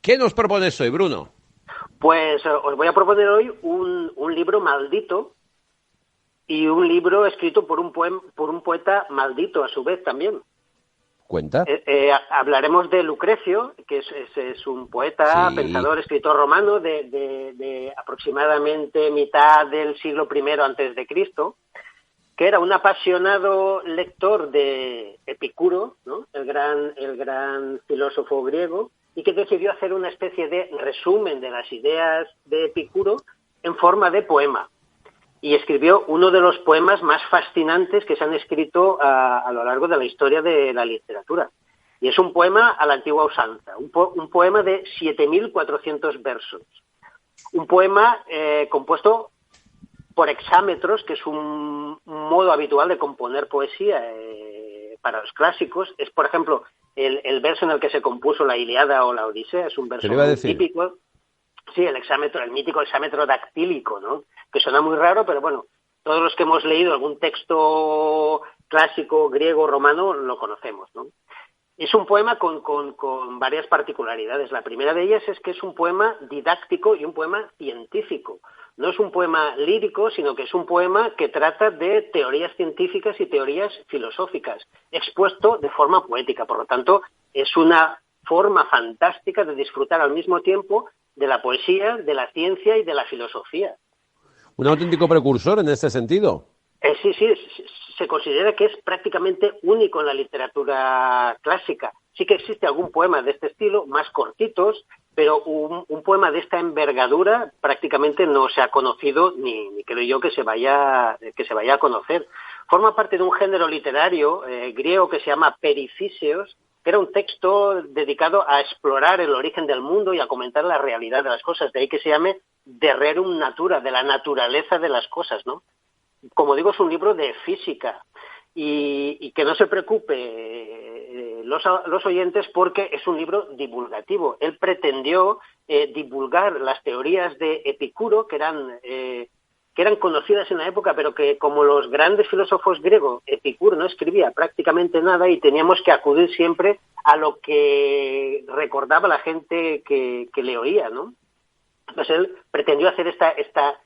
¿Qué nos propones hoy, Bruno? Pues os voy a proponer hoy un libro maldito y un libro escrito por un poeta maldito a su vez también. Cuenta. Hablaremos de Lucrecio, que es un poeta, Sí. pensador, escritor romano de aproximadamente mitad del siglo I antes de Cristo, que era un apasionado lector de Epicuro, ¿no? el gran filósofo griego, y que decidió hacer una especie de resumen de las ideas de Epicuro en forma de poema. Y escribió uno de los poemas más fascinantes que se han escrito a lo largo de la historia de la literatura. Y es un poema a la antigua usanza, un poema de 7.400 versos. Un poema compuesto por hexámetros, que es un modo habitual de componer poesía para los clásicos. Es, por ejemplo, el verso en el que se compuso la Ilíada o la Odisea, es un verso muy típico. Sí, el mítico hexámetro dactílico, ¿no? Que suena muy raro, pero bueno, todos los que hemos leído algún texto clásico, griego, romano, lo conocemos, ¿no? Es un poema con varias particularidades. La primera de ellas es que es un poema didáctico y un poema científico. No es un poema lírico, sino que es un poema que trata de teorías científicas y teorías filosóficas, expuesto de forma poética. Por lo tanto, es una forma fantástica de disfrutar al mismo tiempo de la poesía, de la ciencia y de la filosofía. Un auténtico precursor en este sentido. Sí, se considera que es prácticamente único en la literatura clásica. Sí que existe algún poema de este estilo, más cortitos, pero un poema de esta envergadura prácticamente no se ha conocido, ni creo yo que se vaya a conocer. Forma parte de un género literario griego que se llama Perifíseos, que era un texto dedicado a explorar el origen del mundo y a comentar la realidad de las cosas. De ahí que se llame De Rerum Natura, de la naturaleza de las cosas, ¿no? Como digo, es un libro de física y que no se preocupe los oyentes porque es un libro divulgativo. Él pretendió divulgar las teorías de Epicuro, que eran conocidas en la época, pero que como los grandes filósofos griegos, Epicuro no escribía prácticamente nada y teníamos que acudir siempre a lo que recordaba la gente que le oía, ¿no? Entonces él pretendió hacer esta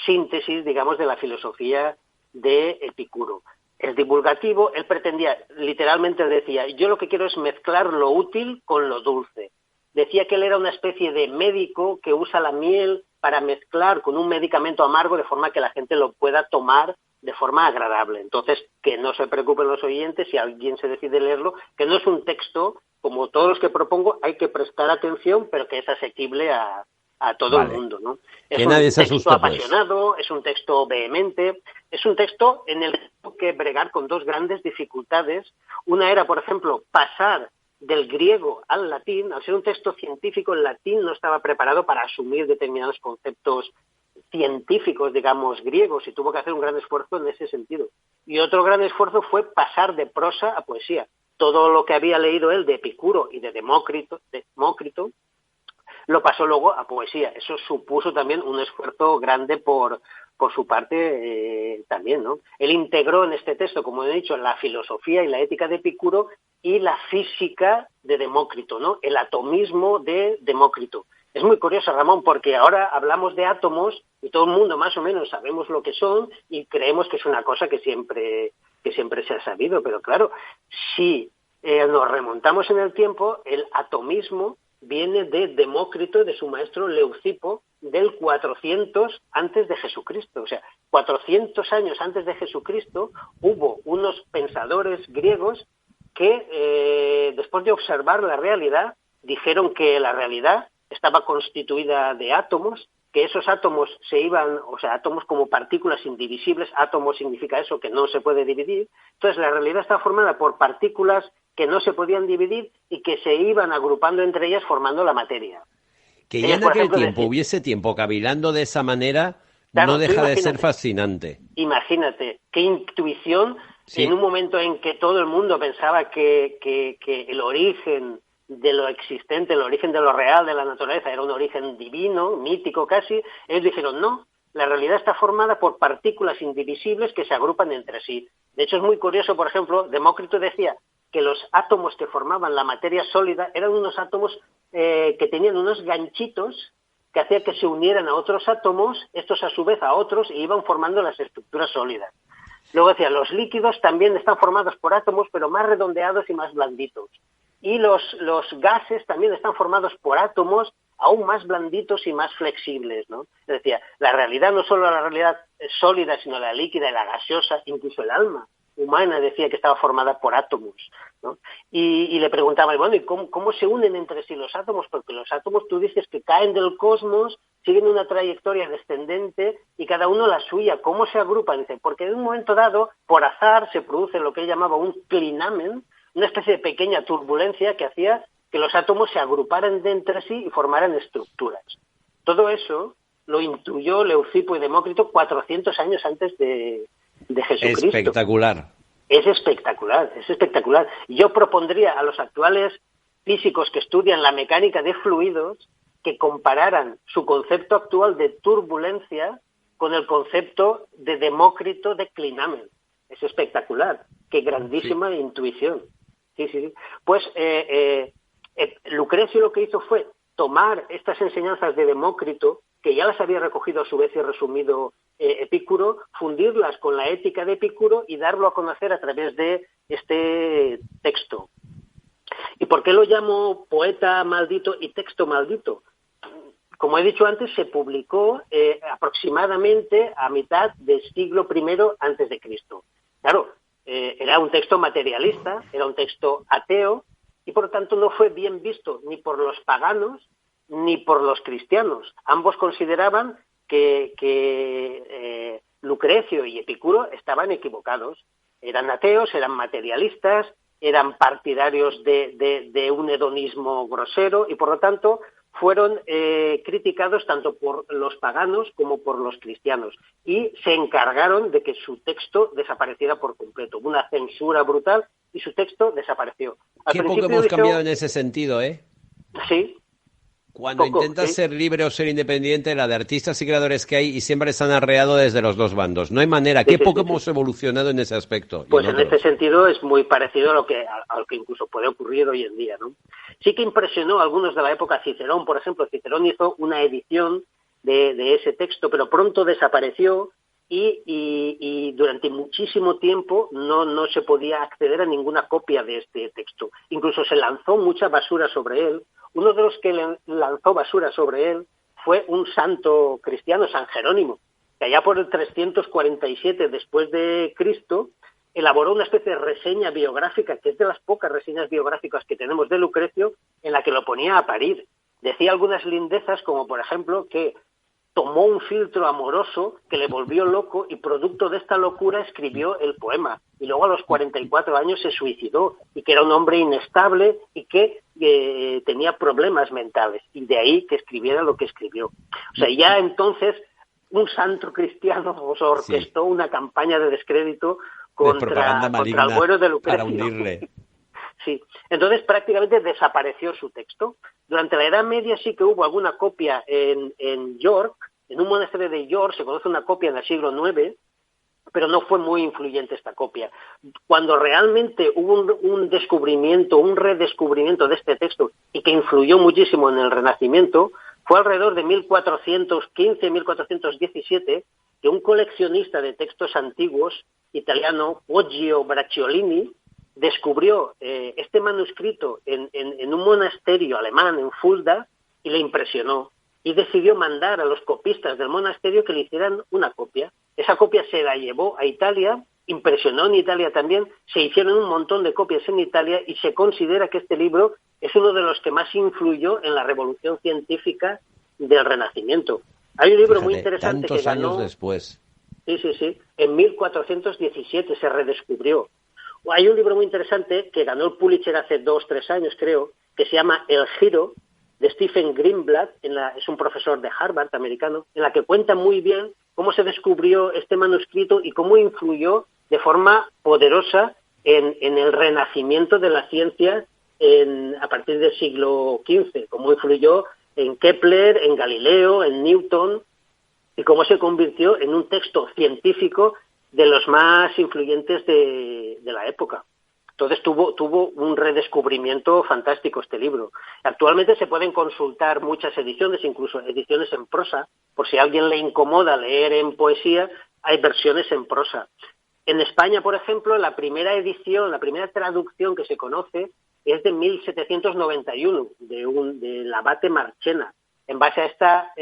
síntesis, digamos, de la filosofía de Epicuro. Es divulgativo, él pretendía, literalmente decía, yo lo que quiero es mezclar lo útil con lo dulce. Decía que él era una especie de médico que usa la miel para mezclar con un medicamento amargo de forma que la gente lo pueda tomar de forma agradable. Entonces, que no se preocupen los oyentes si alguien se decide leerlo, que no es un texto, como todos los que propongo, hay que prestar atención, pero que es asequible a todo el mundo, ¿no? Es un texto apasionado, es un texto vehemente, es un texto en el que tengo que bregar con dos grandes dificultades. Una era, por ejemplo, pasar del griego al latín. Al ser un texto científico, el latín no estaba preparado para asumir determinados conceptos científicos, digamos, griegos, y tuvo que hacer un gran esfuerzo en ese sentido. Y otro gran esfuerzo fue pasar de prosa a poesía. Todo lo que había leído él de Epicuro y de Demócrito lo pasó luego a poesía. Eso supuso también un esfuerzo grande por su parte también, ¿no? Él integró en este texto, como he dicho, la filosofía y la ética de Epicuro y la física de Demócrito, ¿no? El atomismo de Demócrito. Es muy curioso, Ramón, porque ahora hablamos de átomos y todo el mundo más o menos sabemos lo que son y creemos que es una cosa que siempre se ha sabido. Pero claro, si nos remontamos en el tiempo, el atomismo viene de Demócrito, de su maestro Leucipo, del 400 antes de Jesucristo. O sea, 400 años antes de Jesucristo hubo unos pensadores griegos que, después de observar la realidad, dijeron que la realidad estaba constituida de átomos, que esos átomos átomos como partículas indivisibles. Átomos significa eso, que no se puede dividir. Entonces, la realidad está formada por partículas que no se podían dividir y que se iban agrupando entre ellas formando la materia. Que ya en aquel tiempo hubiese tiempo cavilando de esa manera, claro, no deja de ser fascinante. Imagínate, qué intuición, sí. En un momento en que todo el mundo pensaba que el origen de lo existente, el origen de lo real de la naturaleza era un origen divino, mítico casi, ellos dijeron no, la realidad está formada por partículas indivisibles que se agrupan entre sí. De hecho, es muy curioso, por ejemplo, Demócrito decía que los átomos que formaban la materia sólida eran unos átomos que tenían unos ganchitos que hacían que se unieran a otros átomos, estos a su vez a otros, y iban formando las estructuras sólidas. Luego decía, los líquidos también están formados por átomos, pero más redondeados y más blanditos. Y los gases también están formados por átomos aún más blanditos y más flexibles, ¿no? Es decir, la realidad no solo la realidad sólida, sino la líquida y la gaseosa, incluso el alma humana decía que estaba formada por átomos, ¿no? Y le preguntaba, bueno, ¿y cómo se unen entre sí los átomos? Porque los átomos, tú dices que caen del cosmos, siguen una trayectoria descendente y cada uno la suya. ¿Cómo se agrupan? Dice, porque en un momento dado, por azar, se produce lo que él llamaba un clinamen, una especie de pequeña turbulencia que hacía que los átomos se agruparan de entre sí y formaran estructuras. Todo eso lo intuyó Leucipo y Demócrito 400 años antes de Jesucristo. Espectacular. Es espectacular, es espectacular. Yo propondría a los actuales físicos que estudian la mecánica de fluidos que compararan su concepto actual de turbulencia con el concepto de Demócrito de clinamen. Es espectacular. Qué grandísima intuición. Sí. Pues Lucrecio lo que hizo fue tomar estas enseñanzas de Demócrito, que ya las había recogido a su vez y resumido Epicuro, fundirlas con la ética de Epicuro y darlo a conocer a través de este texto. ¿Y por qué lo llamo poeta maldito y texto maldito? Como he dicho antes, se publicó aproximadamente a mitad del siglo I antes de Cristo. Claro, era un texto materialista, era un texto ateo, y por lo tanto no fue bien visto ni por los paganos ni por los cristianos. Ambos consideraban que Lucrecio y Epicuro estaban equivocados. Eran ateos, eran materialistas, eran partidarios de un hedonismo grosero y por lo tanto fueron criticados tanto por los paganos como por los cristianos y se encargaron de que su texto desapareciera por completo. Hubo una censura brutal y su texto desapareció. Qué poco hemos cambiado en ese sentido, ¿eh? Sí. Cuando intentas ser libre o ser independiente, la de artistas y creadores que hay y siempre están arreados desde los dos bandos. No hay manera. Qué poco hemos evolucionado en ese aspecto. Pues en este sentido es muy parecido a lo que incluso puede ocurrir hoy en día, ¿no? Sí que impresionó a algunos de la época. Cicerón, por ejemplo. Cicerón hizo una edición de ese texto, pero pronto desapareció y durante muchísimo tiempo no se podía acceder a ninguna copia de este texto. Incluso se lanzó mucha basura sobre él. Uno de los que lanzó basura sobre él fue un santo cristiano, San Jerónimo, que allá por el 347 después de Cristo elaboró una especie de reseña biográfica, que es de las pocas reseñas biográficas que tenemos de Lucrecio, en la que lo ponía a parir. Decía algunas lindezas, como por ejemplo que tomó un filtro amoroso que le volvió loco y producto de esta locura escribió el poema. Y luego a los 44 años se suicidó y que era un hombre inestable y que tenía problemas mentales. Y de ahí que escribiera lo que escribió. O sea, ya entonces un santo cristiano orquestó una campaña de descrédito contra el bueno de Lucrecio. Para hundirle. Sí, entonces prácticamente desapareció su texto. Durante la Edad Media sí que hubo alguna copia en York, en un monasterio de York se conoce una copia en el siglo IX, pero no fue muy influyente esta copia. Cuando realmente hubo un descubrimiento, un redescubrimiento de este texto y que influyó muchísimo en el Renacimiento, fue alrededor de 1415-1417 que un coleccionista de textos antiguos italiano, Poggio Bracciolini, descubrió este manuscrito en un monasterio alemán, en Fulda, y le impresionó. Y decidió mandar a los copistas del monasterio que le hicieran una copia. Esa copia se la llevó a Italia, impresionó en Italia también, se hicieron un montón de copias en Italia y se considera que este libro es uno de los que más influyó en la revolución científica del Renacimiento. Hay un libro muy interesante que ganó... años después. Sí. En 1417 se redescubrió. Hay un libro muy interesante que ganó el Pulitzer hace 2-3 años, creo, que se llama El Giro, de Stephen Greenblatt, es un profesor de Harvard americano, en la que cuenta muy bien cómo se descubrió este manuscrito y cómo influyó de forma poderosa en el renacimiento de la ciencia a partir del siglo XV, cómo influyó en Kepler, en Galileo, en Newton, y cómo se convirtió en un texto científico de los más influyentes de la época. Entonces tuvo un redescubrimiento fantástico este libro. Actualmente se pueden consultar muchas ediciones, incluso ediciones en prosa, por si a alguien le incomoda leer en poesía, hay versiones en prosa. En España, por ejemplo, la primera edición, la primera traducción que se conoce es de 1791, del abate Marchena. En base a esta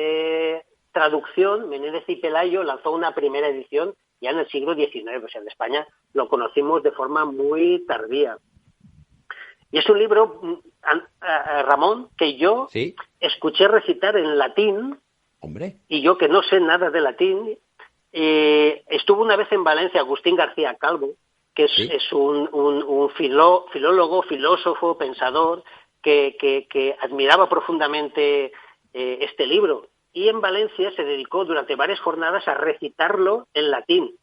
traducción, Menéndez y Pelayo lanzó una primera edición ya en el siglo XIX, o sea, en España lo conocimos de forma muy tardía. Y es un libro, Ramón, que yo ¿Sí? escuché recitar en latín. Hombre. Y yo, que no sé nada de latín, estuvo una vez en Valencia Agustín García Calvo, que es un filólogo, filósofo, pensador, que admiraba profundamente este libro. Y en Valencia se dedicó durante varias jornadas a recitarlo en latín.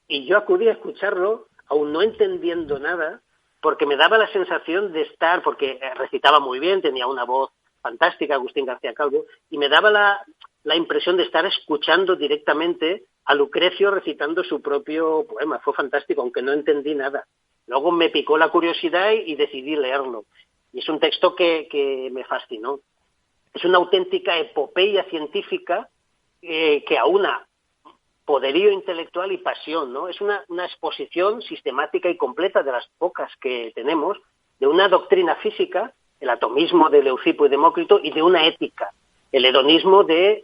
Y yo acudí a escucharlo, aún no entendiendo nada, porque me daba la sensación de estar, porque recitaba muy bien, tenía una voz fantástica, Agustín García Calvo, y me daba la impresión de estar escuchando directamente a Lucrecio recitando su propio poema. Fue fantástico, aunque no entendí nada. Luego me picó la curiosidad y decidí leerlo. Y es un texto que me fascinó. Es una auténtica epopeya científica que aúna poderío intelectual y pasión, ¿no? Es una exposición sistemática y completa, de las pocas que tenemos, de una doctrina física, el atomismo de Leucipo y Demócrito, y de una ética, el hedonismo de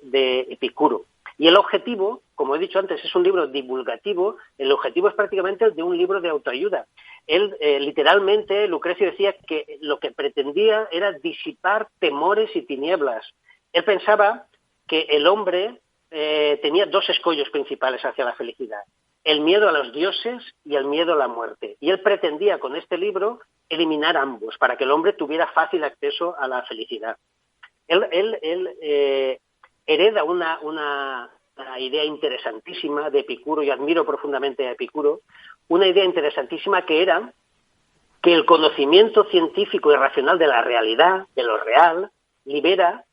Epicuro. Y el objetivo, como he dicho antes, es un libro divulgativo. El objetivo es prácticamente el de un libro de autoayuda. Él, literalmente, Lucrecio decía que lo que pretendía era disipar temores y tinieblas. Él pensaba que el hombre tenía dos escollos principales hacia la felicidad: el miedo a los dioses y el miedo a la muerte. Y él pretendía con este libro eliminar ambos, para que el hombre tuviera fácil acceso a la felicidad. Él hereda una idea interesantísima de Epicuro. Yo admiro profundamente a Epicuro. Una idea interesantísima, que era que el conocimiento científico y racional de la realidad, de lo real, libera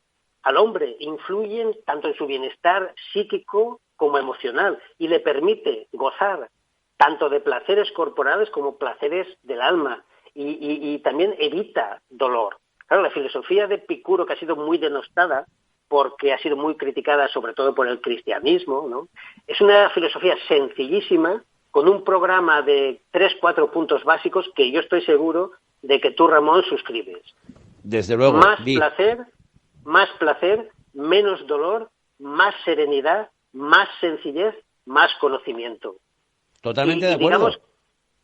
al hombre, influye tanto en su bienestar psíquico como emocional, y le permite gozar tanto de placeres corporales como placeres del alma, y también evita dolor. Claro, la filosofía de Epicuro, que ha sido muy denostada porque ha sido muy criticada sobre todo por el cristianismo, ¿no? Es una filosofía sencillísima, con un programa de 3-4 puntos básicos que yo estoy seguro de que tú, Ramón, suscribes. Desde luego. Más placer, menos dolor, más serenidad, más sencillez, más conocimiento. Totalmente de acuerdo.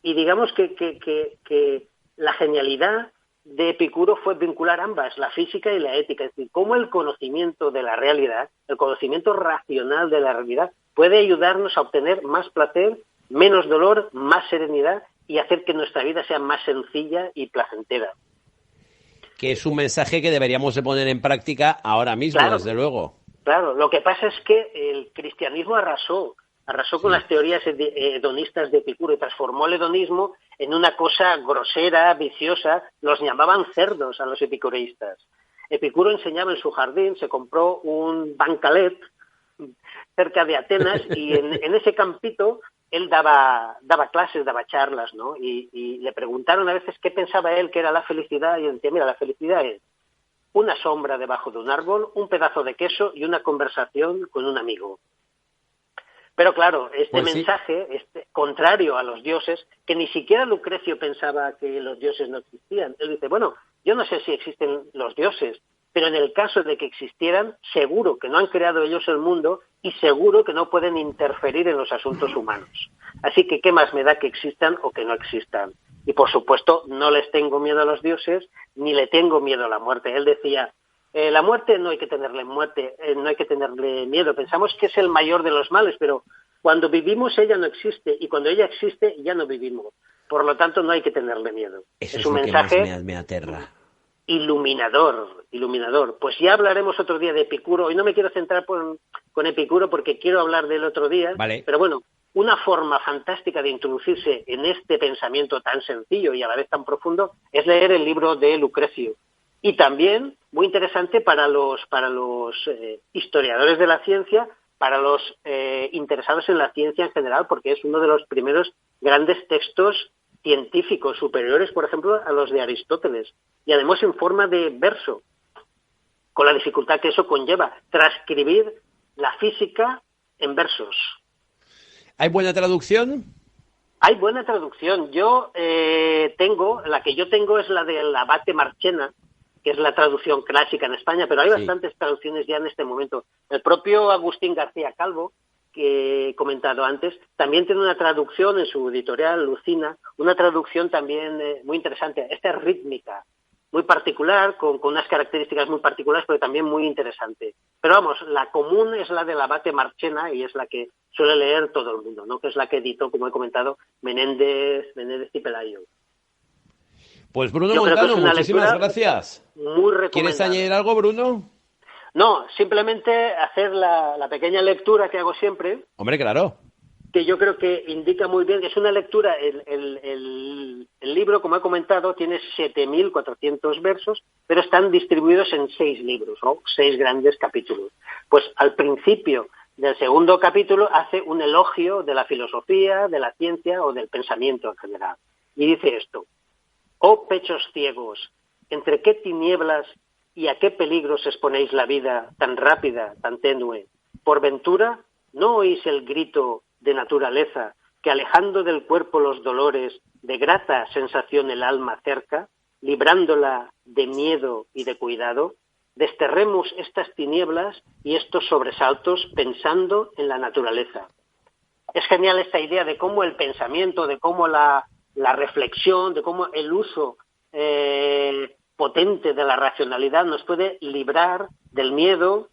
Digamos que la genialidad de Epicuro fue vincular ambas, la física y la ética. Es decir, cómo el conocimiento de la realidad, el conocimiento racional de la realidad, puede ayudarnos a obtener más placer, menos dolor, más serenidad, y hacer que nuestra vida sea más sencilla y placentera. Que es un mensaje que deberíamos de poner en práctica ahora mismo, claro, desde luego. Claro, lo que pasa es que el cristianismo arrasó con las teorías hedonistas de Epicuro y transformó el hedonismo en una cosa grosera, viciosa. Los llamaban cerdos a los epicureístas. Epicuro enseñaba en su jardín, se compró un bancalet cerca de Atenas, y en ese campito él daba clases, daba charlas, ¿no? Y le preguntaron a veces qué pensaba él que era la felicidad, y él decía: mira, la felicidad es una sombra debajo de un árbol, un pedazo de queso y una conversación con un amigo. Pero claro, mensaje, contrario a los dioses, que ni siquiera Lucrecio pensaba que los dioses no existían. Él dice: bueno, yo no sé si existen los dioses, pero en el caso de que existieran, seguro que no han creado ellos el mundo, y seguro que no pueden interferir en los asuntos humanos. Así que, ¿qué más me da que existan o que no existan? Y, por supuesto, no les tengo miedo a los dioses, ni le tengo miedo a la muerte. Él decía: la muerte no hay que tenerle miedo. Pensamos que es el mayor de los males, pero cuando vivimos ella no existe, y cuando ella existe ya no vivimos. Por lo tanto, no hay que tenerle miedo. Eso es un mensaje que más me aterra. Iluminador. Pues ya hablaremos otro día de Epicuro. Hoy no me quiero centrar con Epicuro porque quiero hablar del otro día. Vale. Pero bueno, una forma fantástica de introducirse en este pensamiento tan sencillo y a la vez tan profundo es leer el libro de Lucrecio. Y también muy interesante para los historiadores de la ciencia, para los interesados en la ciencia en general, porque es uno de los primeros grandes textos científicos superiores, por ejemplo, a los de Aristóteles, y además en forma de verso, con la dificultad que eso conlleva, transcribir la física en versos. ¿Hay buena traducción? Hay buena traducción. La que yo tengo es la del Abate Marchena, que es la traducción clásica en España, pero hay bastantes traducciones ya en este momento. El propio Agustín García Calvo, que he comentado antes, también tiene una traducción en su editorial, Lucina, una traducción también muy interesante. Esta es rítmica, muy particular, con unas características muy particulares, pero también muy interesante. Pero vamos, la común es la del Abate Marchena y es la que suele leer todo el mundo, ¿no? Que es la que editó, como he comentado, Menéndez y Pelayo. Pues Bruno Montano, muchísimas gracias. Muy recomendable. ¿Quieres añadir algo, Bruno? No, simplemente hacer la pequeña lectura que hago siempre. Hombre, claro. Que yo creo que indica muy bien, es una lectura, el libro, como he comentado, tiene 7.400 versos, pero están distribuidos en 6 libros, o 6 grandes capítulos. Pues al principio del segundo capítulo hace un elogio de la filosofía, de la ciencia o del pensamiento en general. Y dice esto: oh pechos ciegos, ¿entre qué tinieblas y a qué peligros exponéis la vida tan rápida, tan tenue? Por ventura, ¿no oís el grito de naturaleza que, alejando del cuerpo los dolores, de grata sensación el alma cerca, librándola de miedo y de cuidado? Desterremos estas tinieblas y estos sobresaltos pensando en la naturaleza. Es genial esta idea de cómo el pensamiento, de cómo la reflexión, de cómo el uso potente de la racionalidad nos puede librar del miedo,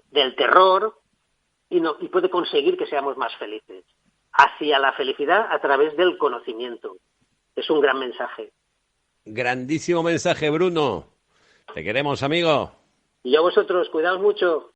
del terror, y puede conseguir que seamos más felices. Hacia la felicidad a través del conocimiento. Es un gran mensaje. Grandísimo mensaje, Bruno. Te queremos, amigo. Y a vosotros, cuidaos mucho.